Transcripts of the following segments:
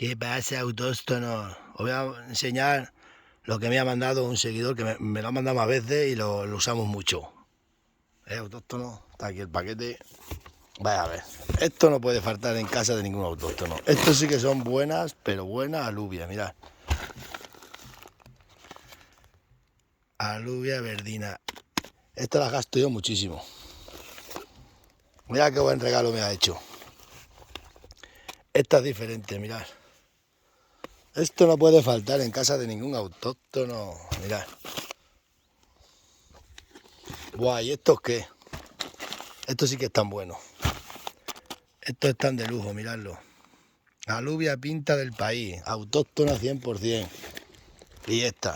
¿Qué pasa, autóctono? Os voy a enseñar lo que me ha mandado un seguidor que me lo ha mandado más veces y lo usamos mucho. Autóctono? Está aquí el paquete. Vaya a ver. Esto no puede faltar en casa de ningún autóctono. Estos sí que son buenas, pero buenas alubias, mirad. Alubia verdina. Esta la gasto yo muchísimo. Mirad qué buen regalo me ha hecho. Esta es diferente, mirad. Esto no puede faltar en casa de ningún autóctono. Mirad. Buah, ¿y estos qué? Estos sí que están buenos. Estos están de lujo, miradlo. Alubia pinta del país, autóctona 100%. Y esta.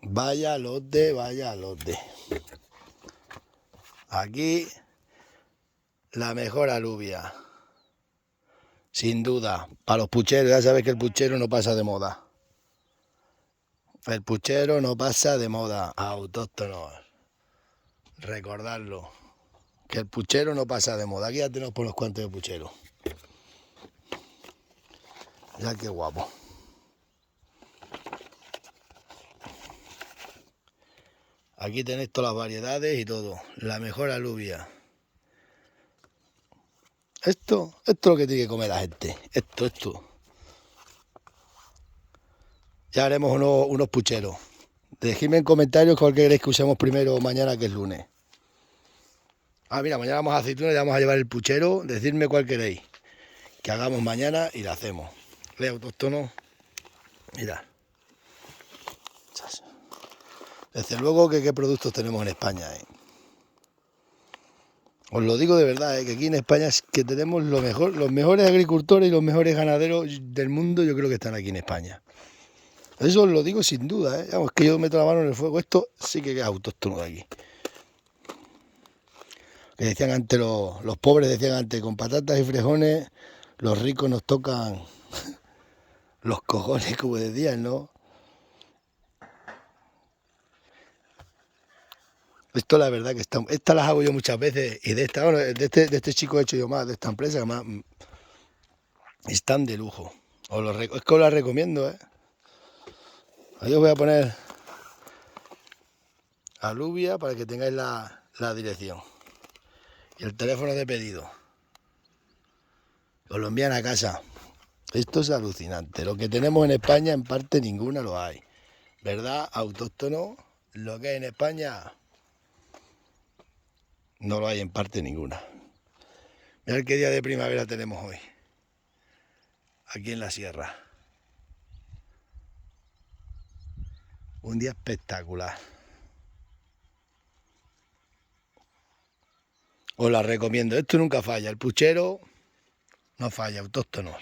Vaya lote, vaya lote. Aquí la mejor alubia. Sin duda. Para los pucheros, ya sabes que el puchero no pasa de moda. El puchero no pasa de moda. Autóctonos. Recordarlo. Que el puchero no pasa de moda. Aquí ya tenemos por unos cuantos de puchero. Ya qué guapo. Aquí tenéis todas las variedades y todo. La mejor alubia. Esto es lo que tiene que comer la gente. Esto. Ya haremos unos pucheros. Dejadme en comentarios cuál queréis que usemos primero mañana, que es lunes. Mira, mañana vamos a aceitunas y vamos a llevar el puchero. Decidme cuál queréis que hagamos mañana y lo hacemos. ¿Ve, autóctono? Mira. Desde luego que qué productos tenemos en España, Os lo digo de verdad, que aquí en España es que tenemos lo mejor, los mejores agricultores y los mejores ganaderos del mundo, yo creo que están aquí en España. Eso os lo digo sin duda, Vamos, que yo meto la mano en el fuego. Esto sí que es autóctono de aquí. Que decían antes los pobres, decían antes, con patatas y frijoles, los ricos nos tocan los cojones, como decían, ¿no? Esto la verdad que estas las hago yo muchas veces, y de este chico he hecho yo más, de esta empresa, que más están de lujo. Es que os las recomiendo, Ahí os voy a poner alubia para que tengáis la dirección y el teléfono de pedido. Os lo envían a casa. Esto es alucinante. Lo que tenemos en España, en parte ninguna lo hay. ¿Verdad? Autóctono, lo que hay en España no lo hay en parte ninguna. Mirad qué día de primavera tenemos hoy. Aquí en la sierra. Un día espectacular. Os la recomiendo. Esto nunca falla. El puchero no falla, autóctonos.